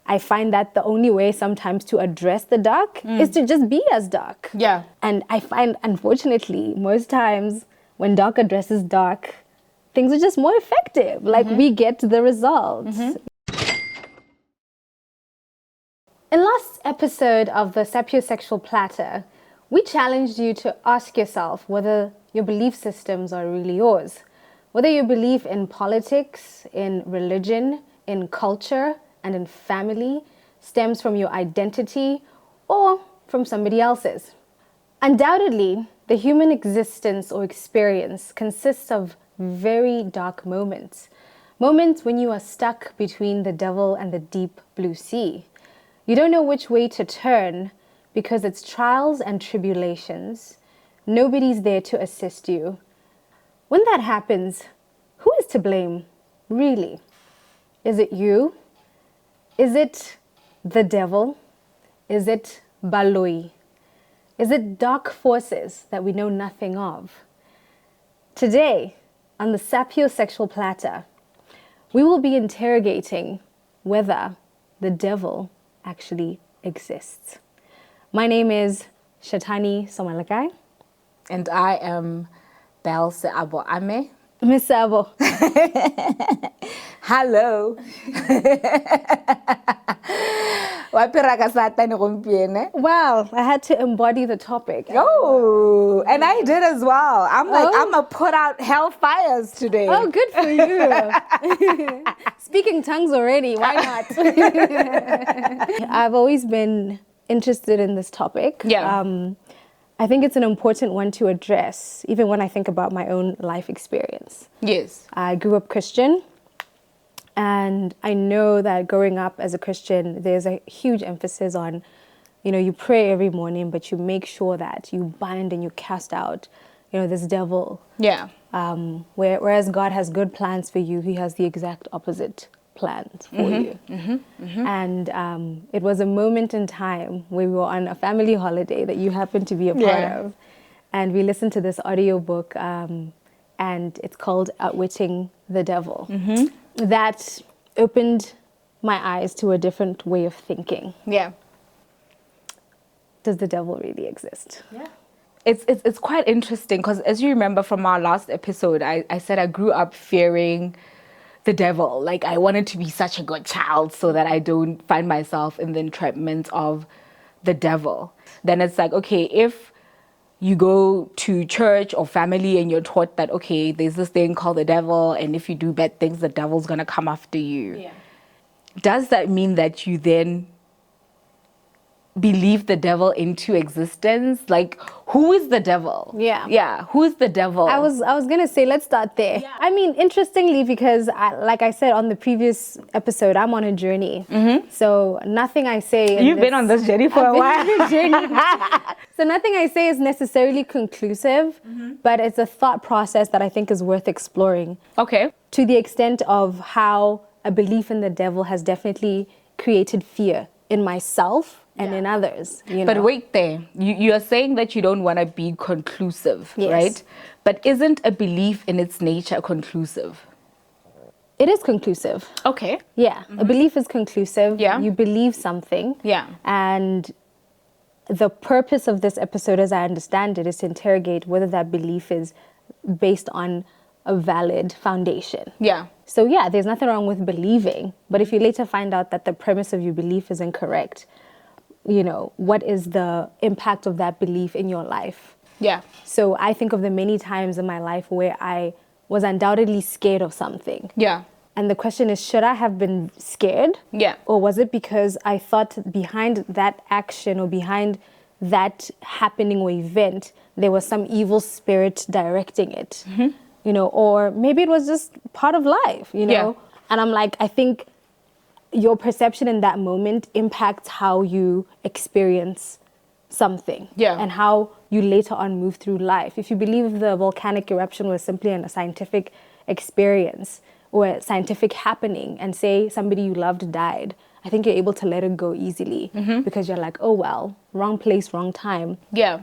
I find that the only way sometimes to address the dark is to just be as dark. Yeah. And I find, unfortunately, most times when dark addresses dark, things are just more effective. Like, we get the results. In last episode of the Sapiosexual Platter, we challenged you to ask yourself whether your belief systems are really yours. Whether you believe in politics, in religion, in culture, and in family stems from your identity or from somebody else's. Undoubtedly, the human existence or experience consists of very dark moments. Moments when you are stuck between the devil and the deep blue sea. You don't know which way to turn because it's trials and tribulations. Nobody's there to assist you. When that happens, who is to blame, really? Is it you? Is it the devil? Is it Baloi? Is it dark forces that we know nothing of? Today, on the Sapiosexual Platter, we will be interrogating whether the devil actually exists. My name is Shatani Somalakai. And I am Belse Abo Ame. Miss Sabo. Hello. Wow, I had to embody the topic. Oh, and I did as well. I'm gonna put out hellfires today. Oh, good for you. Speaking tongues already, why not? I've always been interested in this topic. Yeah. I think it's an important one to address, even when I think about my own life experience. Yes. I grew up Christian, and I know that growing up as a Christian, there's a huge emphasis on, you pray every morning, but you make sure that you bind and you cast out, this devil. Yeah. Whereas God has good plans for you, He has the exact opposite plans for you. And it was a moment in time where we were on a family holiday that you happened to be a part of, and we listened to this audiobook, and it's called Outwitting the Devil. That opened my eyes to a different way of thinking. Yeah. Does the devil really exist? Yeah. It's quite interesting because, as you remember from our last episode, I said I grew up fearing the devil. Like, I wanted to be such a good child so that I don't find myself in the entrapment of the devil. Then it's like, okay, if you go to church or family and you're taught that, okay, there's this thing called the devil, and if you do bad things, the devil's gonna come after you. Yeah. Does that mean that you then believe the devil into existence? Like, who is the devil? Yeah. Who is the devil? I was gonna say, let's start there. Yeah. I mean, interestingly, because like I said on the previous episode, I'm on a journey. So nothing I say. You've been on this journey for a while. So nothing I say is necessarily conclusive, but it's a thought process that I think is worth exploring. Okay. To the extent of how a belief in the devil has definitely created fear in myself and in others. But wait there. You are saying that you don't want to be conclusive, yes, right? But isn't a belief in its nature conclusive? It is conclusive. Okay. Yeah. A belief is conclusive. Yeah. You believe something. Yeah. And the purpose of this episode, as I understand it, is to interrogate whether that belief is based on a valid foundation. Yeah. So yeah, there's nothing wrong with believing. But if you later find out that the premise of your belief is incorrect, what is the impact of that belief in your life? Yeah. So I think of the many times in my life where I was undoubtedly scared of something. Yeah. And the question is, should I have been scared? Yeah. Or was it because I thought behind that action or behind that happening or event, there was some evil spirit directing it? Or maybe it was just part of life, Yeah. And I'm like, I think your perception in that moment impacts how you experience something. Yeah. And how you later on move through life. If you believe the volcanic eruption was simply a scientific experience or a scientific happening, and say somebody you loved died, I think you're able to let it go easily because you're like, oh, well, wrong place, wrong time. Yeah.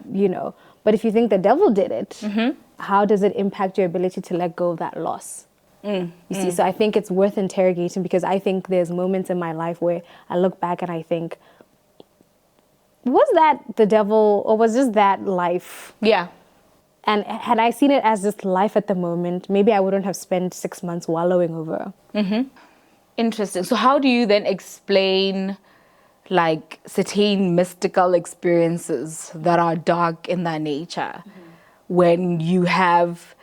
But if you think the devil did it, how does it impact your ability to let go of that loss? You see, so I think it's worth interrogating, because I think there's moments in my life where I look back and I think, was that the devil, or was just that life? Yeah. And had I seen it as just life at the moment, maybe I wouldn't have spent 6 months wallowing over. Interesting. So how do you then explain like certain mystical experiences that are dark in their nature when you have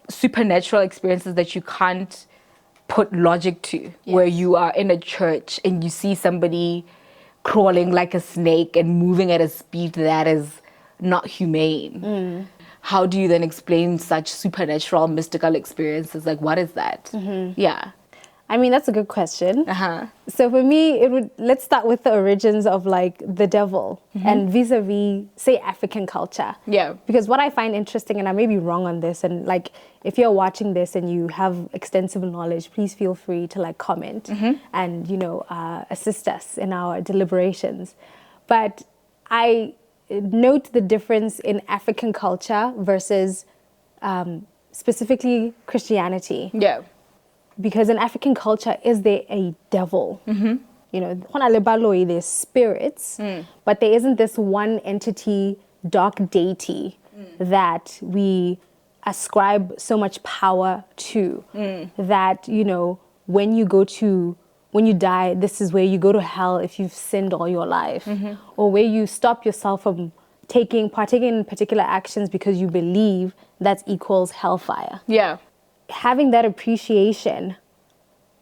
supernatural experiences that you can't put logic to, where you are in a church and you see somebody crawling like a snake and moving at a speed that is not humane? How do you then explain such supernatural mystical experiences? Like, what is that? Yeah. I mean, that's a good question. Uh-huh. So for me, let's start with the origins of like the devil and vis-a-vis, say, African culture. Yeah. Because what I find interesting, and I may be wrong on this, and like if you're watching this and you have extensive knowledge, please feel free to like comment and, you know, assist us in our deliberations. But I note the difference in African culture versus specifically Christianity. Yeah. Because in African culture, is there a devil? You know, there's spirits, but there isn't this one entity, dark deity, that we ascribe so much power to. That, you know, when you die, this is where you go to hell if you've sinned all your life, or where you stop yourself from partaking in particular actions because you believe that equals hellfire. Yeah. Having that appreciation,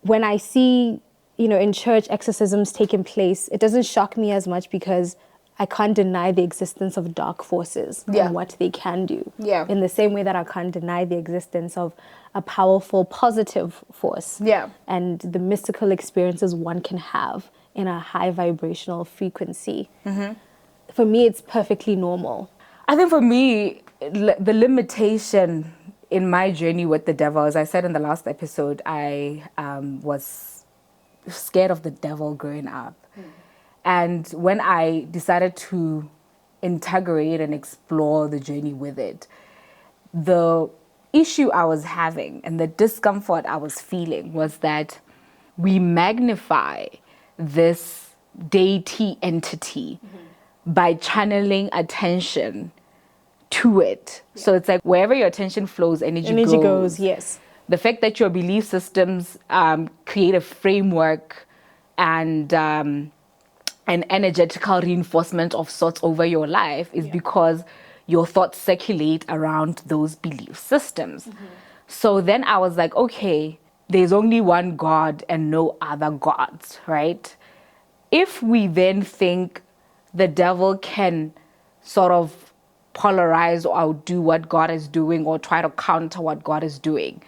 when I see, you know, in church exorcisms taking place, it doesn't shock me as much, because I can't deny the existence of dark forces and what they can do. Yeah. In the same way that I can't deny the existence of a powerful positive force. Yeah. And the mystical experiences one can have in a high vibrational frequency. For me, it's perfectly normal. I think for me, the limitation in my journey with the devil, as I said in the last episode, I was scared of the devil growing up. And when I decided to integrate and explore the journey with it, the issue I was having and the discomfort I was feeling was that we magnify this deity entity by channeling attention to it. So it's like wherever your attention flows, energy goes. Yes. The fact that your belief systems create a framework and an energetical reinforcement of sorts over your life is because your thoughts circulate around those belief systems. So then I was like, okay, there's only one God and no other gods, right? If we then think the devil can sort of polarize or outdo what God is doing or try to counter what God is doing,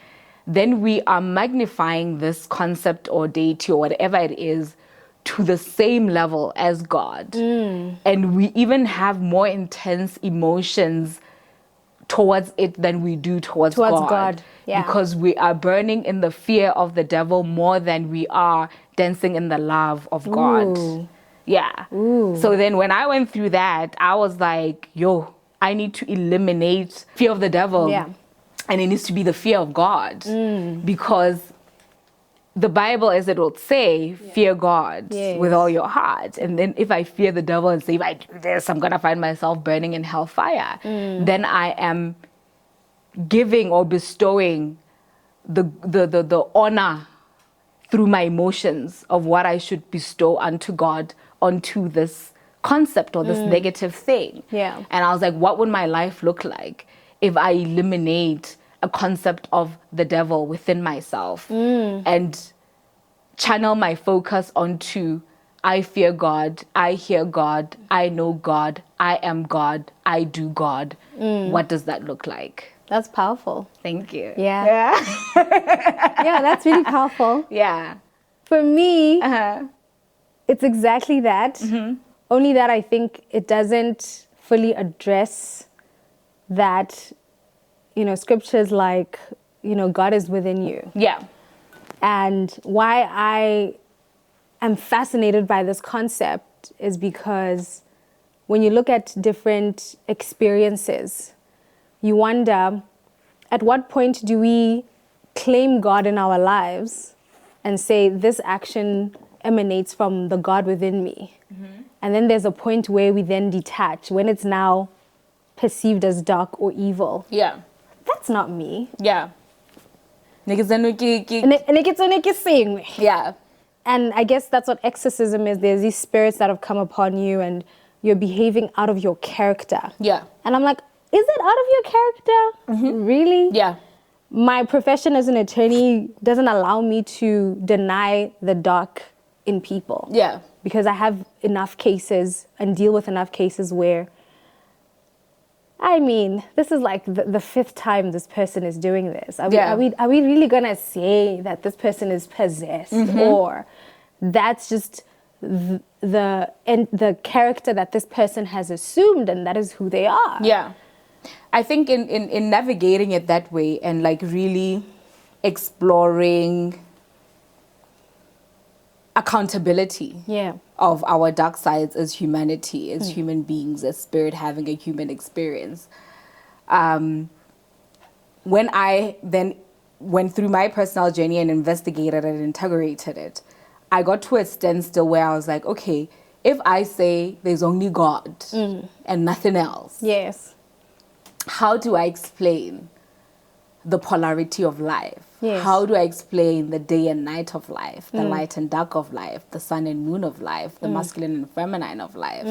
then we are magnifying this concept or deity or whatever it is to the same level as God. And we even have more intense emotions towards it than we do towards God. Yeah. Because we are burning in the fear of the devil more than we are dancing in the love of God. Ooh. Yeah. So then when I went through that, I was like, yo, I need to eliminate fear of the devil. Yeah. And it needs to be the fear of God. Because the Bible, as it will say, fear God with all your heart. And then if I fear the devil and say, if I do this, I'm going to find myself burning in hellfire, then I am giving or bestowing the honor through my emotions of what I should bestow unto God onto this concept or this negative thing. Yeah. And I was like, what would my life look like if I eliminate a concept of the devil within myself and channel my focus onto I fear God, I hear God, I know God, I am God, I do God. What does that look like? That's powerful. Thank you. Yeah. Yeah, that's really powerful. Yeah. For me, it's exactly that. Only that I think it doesn't fully address that, you know, scriptures like, you know, God is within you. Yeah. And why I am fascinated by this concept is because when you look at different experiences, you wonder, at what point do we claim God in our lives and say this action emanates from the God within me. And then there's a point where we then detach when it's now perceived as dark or evil. Yeah. That's not me. Yeah. And it gets saying. Yeah. And I guess that's what exorcism is. There's these spirits that have come upon you and you're behaving out of your character. Yeah. And I'm like, is it out of your character? Really? Yeah. My profession as an attorney doesn't allow me to deny the dark in people. Yeah. Because I have enough cases and deal with enough cases where, I mean, this is like the fifth time this person is doing this. Are we really gonna say that this person is possessed, or that's just the character that this person has assumed and that is who they are? Yeah. I think in navigating it that way and like really exploring accountability of our dark sides as humanity, as human beings, as spirit having a human experience. When I then went through my personal journey and investigated and integrated it, I got to a standstill where I was like, okay, if I say there's only God and nothing else, yes, how do I explain the polarity of life? Yes. How do I explain the day and night of life, the light and dark of life, the sun and moon of life, the masculine and feminine of life?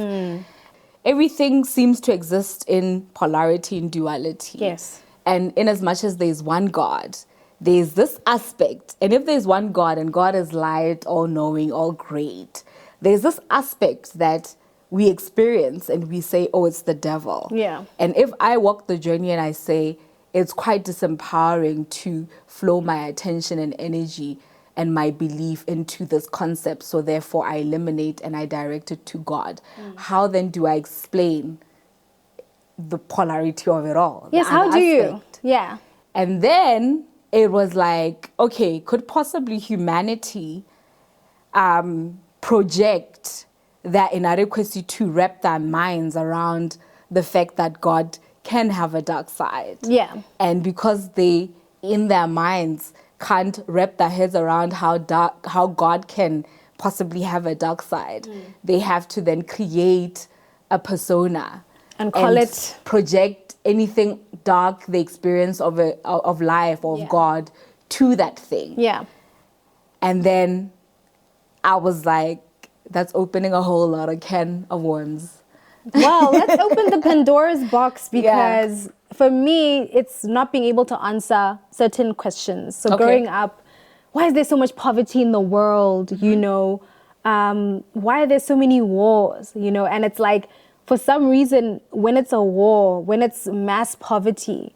Everything seems to exist in polarity and duality. Yes. And in as much as there's one God, there's this aspect. And if there's one God and God is light, all knowing, all great, there's this aspect that we experience and we say, oh, it's the devil. Yeah. And if I walk the journey and I say, it's quite disempowering to flow my attention and energy and my belief into this concept, so therefore I eliminate and I direct it to God. How then do I explain the polarity of it all? Yes, how do you? Yeah. And then it was like, okay, could possibly humanity project that inadequacy to wrap their minds around the fact that God can have a dark side? Yeah. And because they, in their minds, can't wrap their heads around how God can possibly have a dark side, they have to then create a persona and call it, project anything dark they experience of life or of God to that thing. Yeah. And then I was like, that's opening a whole lot of can of worms. Well, let's open the Pandora's box, because for me, it's not being able to answer certain questions. So growing up, why is there so much poverty in the world? You know, why are there so many wars? You know, and it's like, for some reason, when it's a war, when it's mass poverty,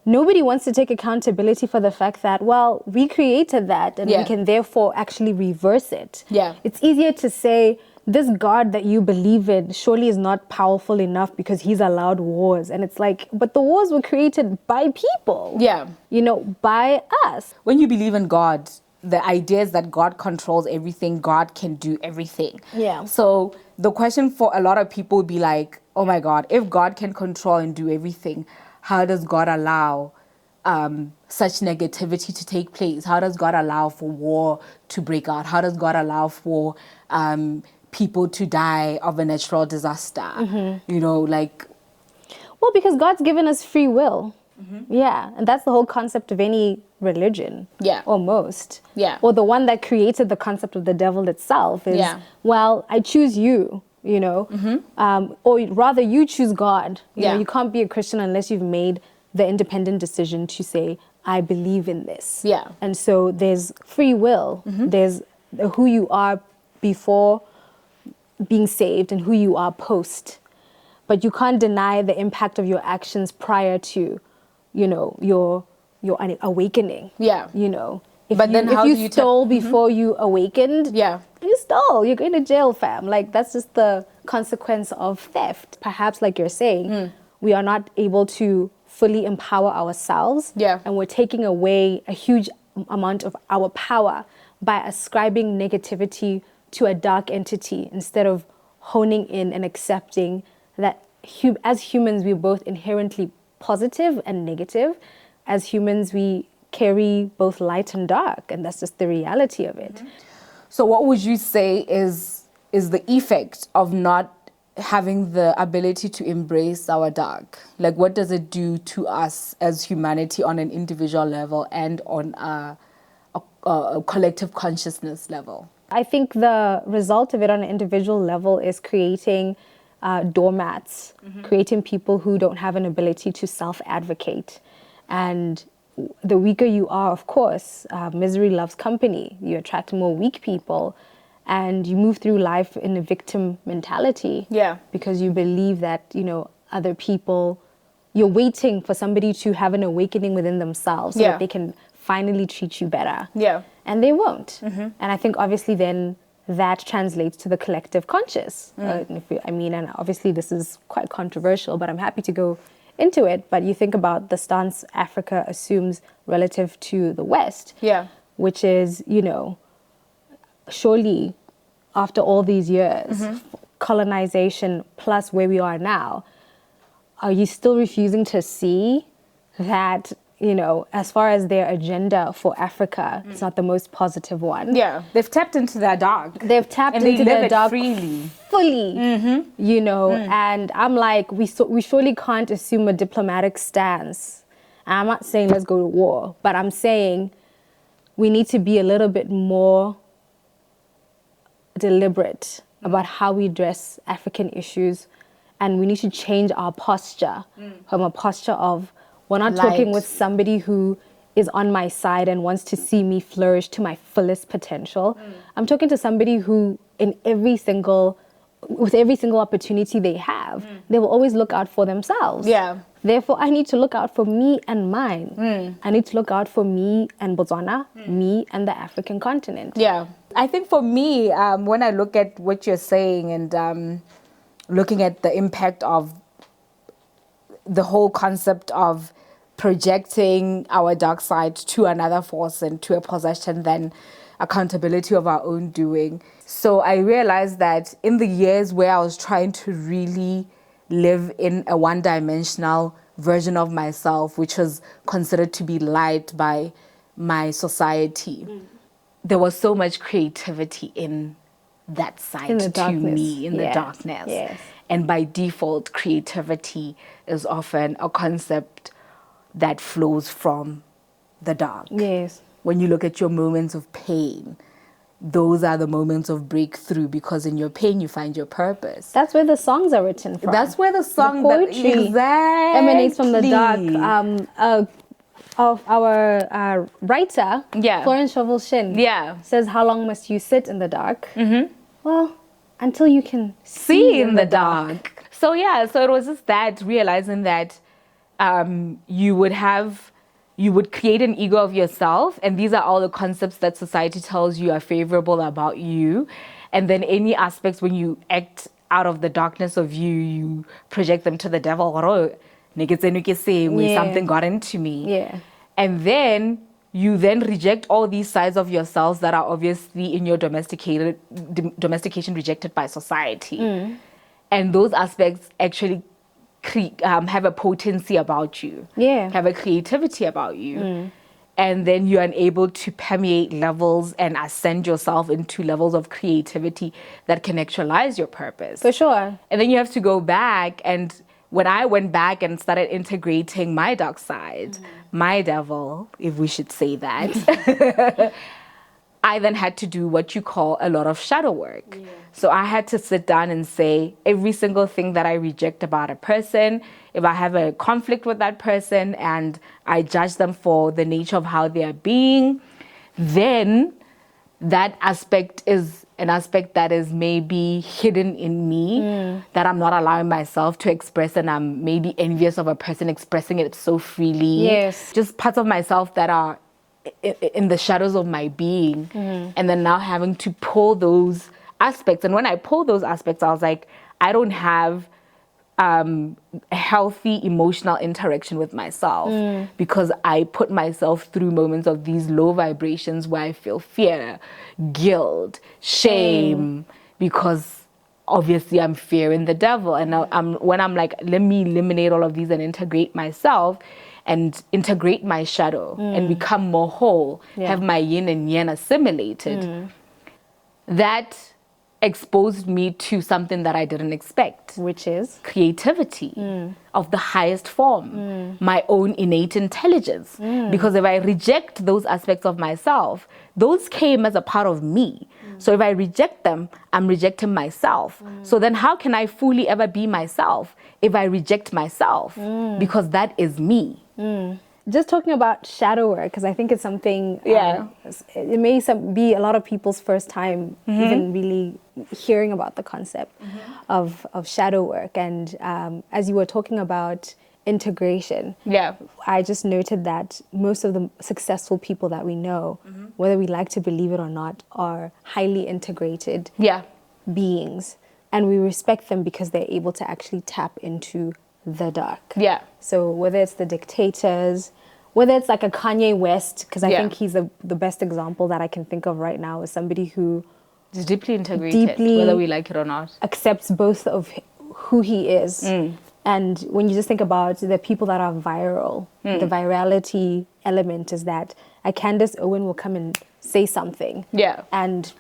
nobody wants to take accountability for the fact that, well, we created that and we can therefore actually reverse it. Yeah. It's easier to say, this God that you believe in surely is not powerful enough because he's allowed wars. And it's like, but the wars were created by people. Yeah. You know, by us. When you believe in God, the idea is that God controls everything, God can do everything. Yeah. So the question for a lot of people would be like, oh my God, if God can control and do everything, how does God allow such negativity to take place? How does God allow for war to break out? How does God allow for people to die of a natural disaster? You know, like... Well, because God's given us free will. Yeah, and that's the whole concept of any religion. Yeah. Almost. Yeah. Or the one that created the concept of the devil itself is, well, I choose you, you know, or rather you choose God. You know, you can't be a Christian unless you've made the independent decision to say, I believe in this. Yeah. And so there's free will. There's who you are before being saved and who you are post. But you can't deny the impact of your actions prior to, you know, your awakening. Yeah. You know, If you stole before you awakened, Yeah. you stole. You're going to jail, fam. Like, that's just the consequence of theft. Perhaps, like you're saying, we are not able to fully empower ourselves. Yeah. And we're taking away a huge amount of our power by ascribing negativity to a dark entity instead of honing in and accepting that as humans, we're both inherently positive and negative. As humans, we carry both light and dark, and that's just the reality of it. So what would you say is the effect of not having the ability to embrace our dark? Like, what does it do to us as humanity on an individual level and on a collective consciousness level? I think the result of it on an individual level is creating doormats, creating people who don't have an ability to self-advocate. And the weaker you are, of course, misery loves company. You attract more weak people, and you move through life in a victim mentality. Yeah. Because you believe that, other people, you're waiting for somebody to have an awakening within themselves so that they can finally treat you better. Yeah. And they won't. And I think obviously then that translates to the collective conscious. And obviously this is quite controversial, but I'm happy to go into it. But you think about the stance Africa assumes relative to the West, which is, surely after all these years, colonization plus where we are now, are you still refusing to see that, as far as their agenda for Africa, it's not the most positive one? Yeah, they've tapped into their dark. They've tapped and into they live their it dark freely. Fully, and I'm like, we surely can't assume a diplomatic stance. I'm not saying let's go to war, but I'm saying we need to be a little bit more deliberate about how we address African issues, and we need to change our posture from a posture of, we're not talking with somebody who is on my side and wants to see me flourish to my fullest potential. I'm talking to somebody who with every single opportunity they have, they will always look out for themselves. Yeah. Therefore, I need to look out for me and mine. I need to look out for me and Botswana, me and the African continent. Yeah. I think for me, when I look at what you're saying and looking at the impact of the whole concept of projecting our dark side to another force and to a possession than accountability of our own doing. So I realized that in the years where I was trying to really live in a one-dimensional version of myself, which was considered to be light by my society, there was so much creativity in that side to me, in the darkness. Yes. And by default, creativity is often a concept that flows from the dark. Yes. When you look at your moments of pain, those are the moments of breakthrough, because in your pain you find your purpose. That's where the songs are written from. That's where the song, the poetry emanates from the dark. Of our writer, Florence Shovel Shin, says, how long must you sit in the dark? Well, until you can see in the dark. So it was just that, realizing that you would create an ego of yourself, and these are all the concepts that society tells you are favorable about you. And then any aspects when you act out of the darkness of you, you project them to the devil. Something got into me. Yeah. And then you reject all these sides of yourselves that are obviously in your domestication rejected by society. And those aspects actually have a potency about you, have a creativity about you. And then you're unable to permeate levels and ascend yourself into levels of creativity that can actualize your purpose. For sure. And then you have to go back, and when I went back and started integrating my dark side, my devil, if we should say that, I then had to do what you call a lot of shadow work. So I had to sit down and say every single thing that I reject about a person, if I have a conflict with that person and I judge them for the nature of how they are being, then that aspect is an aspect that is maybe hidden in me that I'm not allowing myself to express, and I'm maybe envious of a person expressing it so freely. Yes. Just parts of myself that are in the shadows of my being, and then now having to pull those aspects. And when I pull those aspects, I was like, I don't have a healthy emotional interaction with myself because I put myself through moments of these low vibrations where I feel fear, guilt, shame, because obviously I'm fearing the devil. And now when I'm like, let me eliminate all of these and integrate myself, and integrate my shadow and become more whole, have my yin and yang assimilated, that exposed me to something that I didn't expect. Which is? Creativity of the highest form, my own innate intelligence. Because if I reject those aspects of myself, those came as a part of me. So if I reject them, I'm rejecting myself. So then how can I fully ever be myself if I reject myself? Because that is me. Just talking about shadow work, because I think it's something, it may be a lot of people's first time even really hearing about the concept of shadow work. And as you were talking about integration, I just noted that most of the successful people that we know, whether we like to believe it or not, are highly integrated beings. And we respect them because they're able to actually tap into the dark. So whether it's the dictators, whether it's like a Kanye West, because I think he's the best example that I can think of right now, is somebody who is deeply integrated, whether we like it or not. Accepts both of who he is. And when you just think about the people that are viral, the virality element is that a Candace Owen will come and say something. And,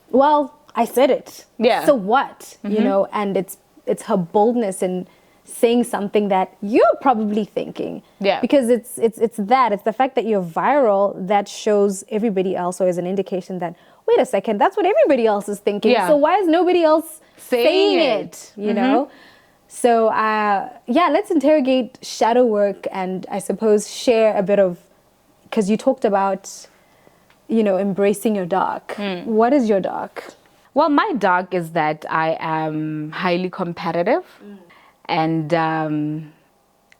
well, I said it. So what? You know, and it's her boldness in saying something that you're probably thinking. Because it's the fact that you're viral that shows everybody else, or is an indication that, wait a second, that's what everybody else is thinking. So why is nobody else saying it? You know? So, let's interrogate shadow work and I suppose share a bit of, because you talked about, you know, embracing your dark. What is your dark? Well, my dark is that I am highly competitive. And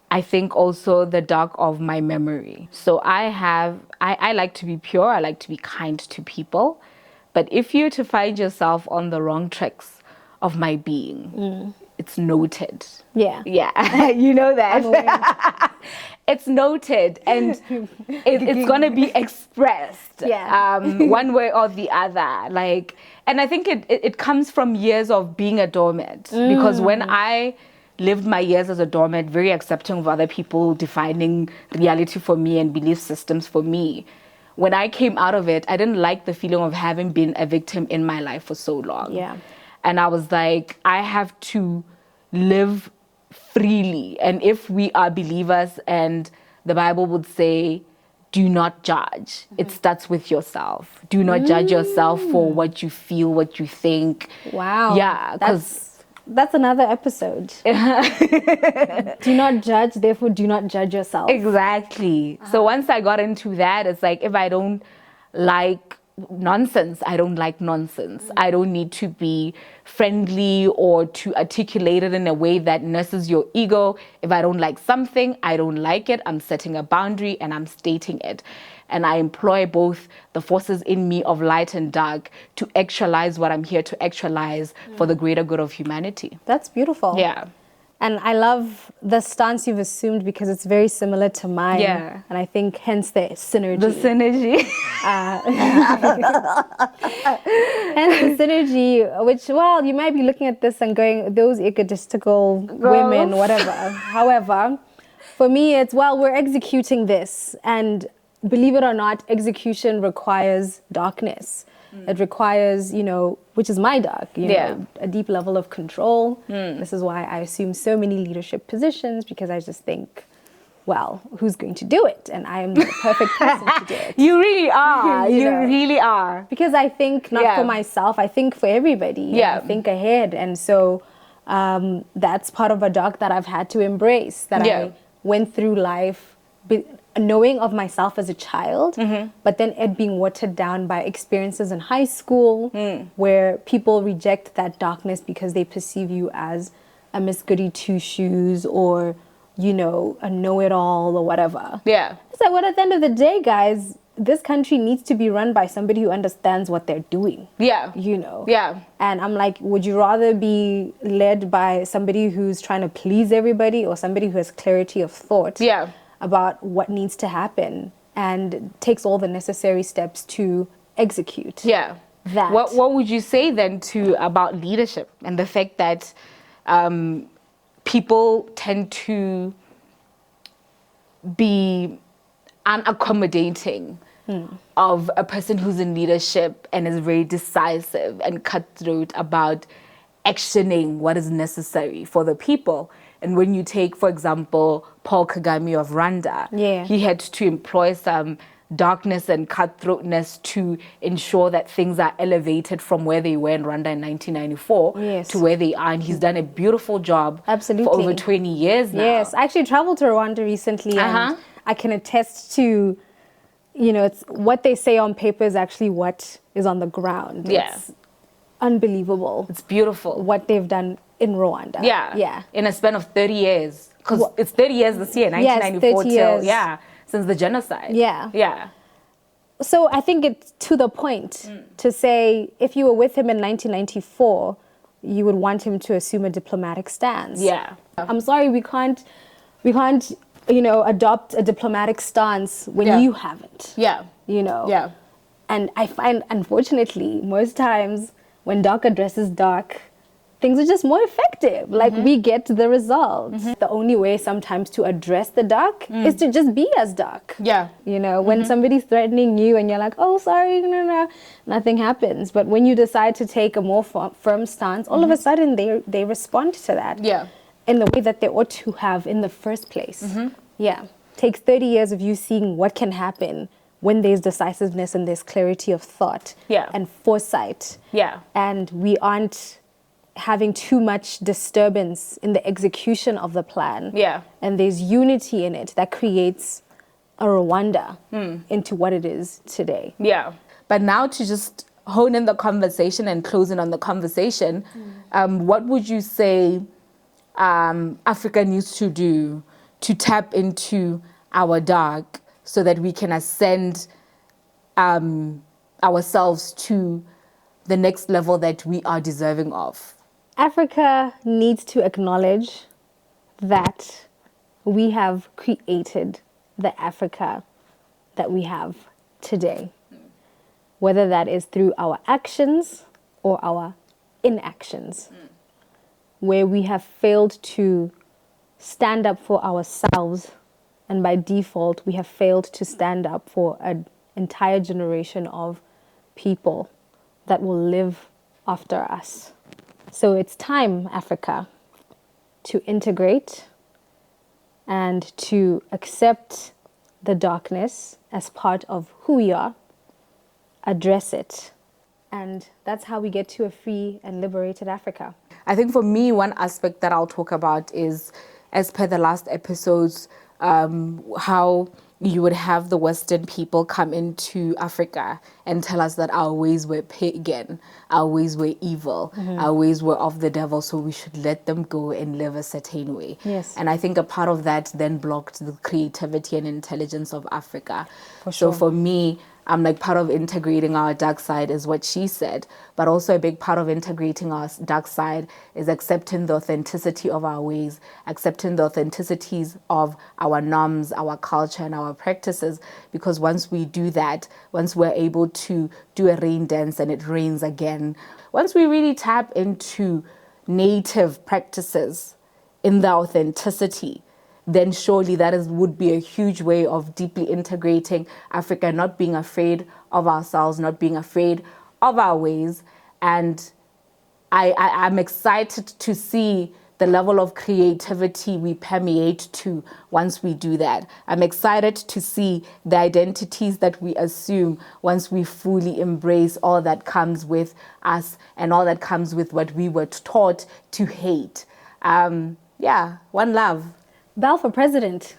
I think also the dark of my memory. So I like to be pure. I like to be kind to people. But if you're to find yourself on the wrong tracks of my being, it's noted. You know that. It's noted and it's going to be expressed one way or the other. Like, and I think it comes from years of being a doormat. Because when I lived my years as a doormat, very accepting of other people defining reality for me and belief systems for me. When I came out of it, I didn't like the feeling of having been a victim in my life for so long. And I was like, I have to live freely. And if we are believers, and the Bible would say, do not judge. It starts with yourself. Do not judge yourself for what you feel, what you think. Wow. Yeah, because that's another episode. Do not judge, therefore do not judge yourself. Exactly. So once I got into that, it's like, if I don't like nonsense, I don't like nonsense. I don't need to be friendly or to articulate it in a way that nurses your ego. If I don't like something, I don't like it. I'm setting a boundary and I'm stating it. And I employ both the forces in me of light and dark to actualize what I'm here to actualize for the greater good of humanity. That's beautiful. And I love the stance you've assumed because it's very similar to mine. And I think hence the synergy. Hence the synergy, which, well, you might be looking at this and going, those egotistical women, whatever. However, for me, it's, well, we're executing this. And believe it or not, execution requires darkness. It requires, you know, which is my dark, you know, a deep level of control. This is why I assume so many leadership positions, because I just think, well, who's going to do it? And I am the perfect person to do it. You really are. you really are. Because I think not for myself, I think for everybody. I think ahead. And so that's part of a dark that I've had to embrace, that I went through life knowing of myself as a child, but then it being watered down by experiences in high school where people reject that darkness because they perceive you as a Miss Goody Two-Shoes or, you know, a know-it-all or whatever. It's like, well, at the end of the day, guys, this country needs to be run by somebody who understands what they're doing. You know? And I'm like, would you rather be led by somebody who's trying to please everybody or somebody who has clarity of thought? About what needs to happen and takes all the necessary steps to execute that. What would you say then about leadership and the fact that people tend to be unaccommodating of a person who's in leadership and is very decisive and cutthroat about actioning what is necessary for the people. And when you take, for example, Paul Kagame of Rwanda, he had to employ some darkness and cutthroatness to ensure that things are elevated from where they were in Rwanda in 1994 to where they are. And he's done a beautiful job for over 20 years now. Yes, I actually traveled to Rwanda recently and I can attest to, you know, it's what they say on paper is actually what is on the ground. It's unbelievable. It's beautiful. What they've done in Rwanda. Yeah. In a span of 30 years. Because it's 30 years this year, 1994 till, since the genocide. Yeah. So I think it's to the point to say if you were with him in 1994, you would want him to assume a diplomatic stance. I'm sorry, we can't, you know, adopt a diplomatic stance when you haven't. You know. And I find, unfortunately, most times when dark addresses dark, things are just more effective. Like we get the result. The only way sometimes to address the dark is to just be as dark. You know, when somebody's threatening you and you're like, oh, sorry, no, nothing happens. But when you decide to take a more firm stance, all of a sudden they respond to that. In the way that they ought to have in the first place. Takes 30 years of you seeing what can happen when there's decisiveness and there's clarity of thought and foresight. And we aren't having too much disturbance in the execution of the plan. And there's unity in it that creates a Rwanda into what it is today. But now to just hone in the conversation and closing on the conversation, what would you say Africa needs to do to tap into our dark so that we can ascend ourselves to the next level that we are deserving of? Africa needs to acknowledge that we have created the Africa that we have today, whether that is through our actions or our inactions, where we have failed to stand up for ourselves, and by default, we have failed to stand up for an entire generation of people that will live after us. So it's time, Africa, to integrate and to accept the darkness as part of who we are, address it, and that's how we get to a free and liberated Africa. I think for me, one aspect that I'll talk about is, as per the last episodes, how you would have the Western people come into Africa and tell us that our ways were pagan, our ways were evil, our ways were of the devil, so we should let them go and live a certain way. And I think a part of that then blocked the creativity and intelligence of Africa. So for me, I'm like, part of integrating our dark side is what she said, but also a big part of integrating our dark side is accepting the authenticity of our ways, accepting the authenticities of our norms, our culture, and our practices. Because once we do that, once we're able to do a rain dance and it rains again, once we really tap into native practices in the authenticity, then surely that would be a huge way of deeply integrating Africa, not being afraid of ourselves, not being afraid of our ways. And I'm excited to see the level of creativity we permeate to once we do that. I'm excited to see the identities that we assume once we fully embrace all that comes with us and all that comes with what we were taught to hate. One love. Bell for president.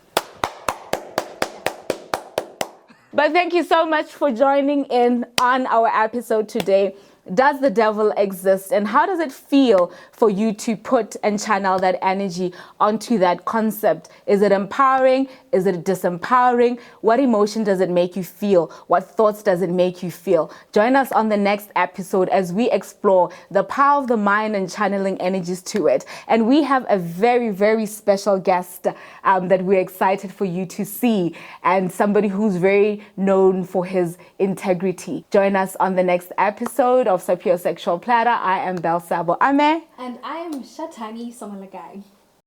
But thank you so much for joining in on our episode today. Does the devil exist? And how does it feel for you to put and channel that energy onto that concept? Is it empowering? Is it disempowering? What emotion does it make you feel? What thoughts does it make you feel? Join us on the next episode as we explore the power of the mind and channeling energies to it. And we have a very, very special guest that we're excited for you to see, and somebody who's very known for his integrity. Join us on the next episode of Sapiosexual Platter. I am Belsabo Ame. And I am Shatani Somalagai.